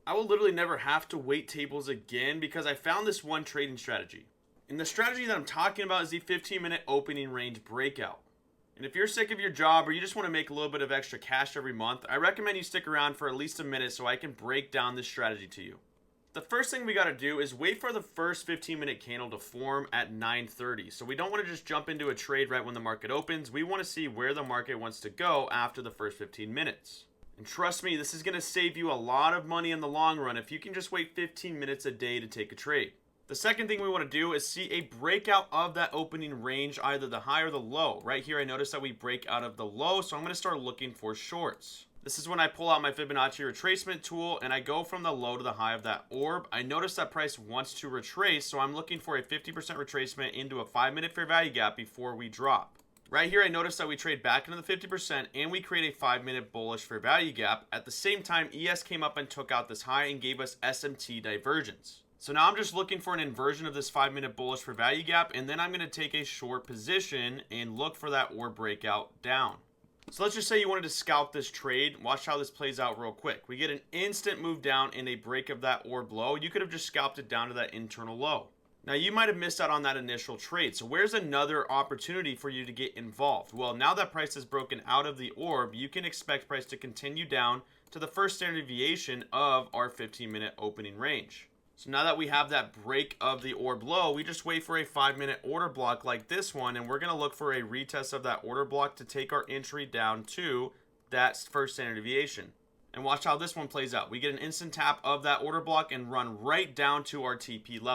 I will literally never have to wait tables again because I found this one trading strategy. And the strategy that I'm talking about is the 15-minute opening range breakout. And if you're sick of your job or you just want to make a little bit of extra cash every month, I recommend you stick around for at least a minute so I can break down this strategy to you. The first thing we got to do is wait for the first 15-minute candle to form at 9:30. So we don't want to just jump into a trade right when the market opens. We want to see where the market wants to go after the first 15 minutes. And trust me, this is going to save you a lot of money in the long run if you can just wait 15 minutes a day to take a trade. The second thing we want to do is see a breakout of that opening range, either the high or the low. Right here, I noticed that we break out of the low, so I'm going to start looking for shorts. This is when I pull out my Fibonacci retracement tool and I go from the low to the high of that orb. I notice that price wants to retrace, so I'm looking for a 50% retracement into a 5-minute fair value gap before we drop. Right here, I noticed that we trade back into the 50% and we create a 5-minute bullish fair value gap. At the same time, ES came up and took out this high and gave us SMT divergence. So now I'm just looking for an inversion of this 5-minute bullish fair value gap, and then I'm going to take a short position and look for that orb breakout down. So let's just say you wanted to scalp this trade. Watch how this plays out real quick. We get an instant move down and a break of that orb low. You could have just scalped it down to that internal low. Now you might have missed out on that initial trade. So where's another opportunity for you to get involved? Well, now that price has broken out of the orb, you can expect price to continue down to the first standard deviation of our 15-minute opening range. So now that we have that break of the orb low, we just wait for a 5-minute order block like this one, and we're going to look for a retest of that order block to take our entry down to that first standard deviation. And watch how this one plays out. We get an instant tap of that order block and run right down to our TP level.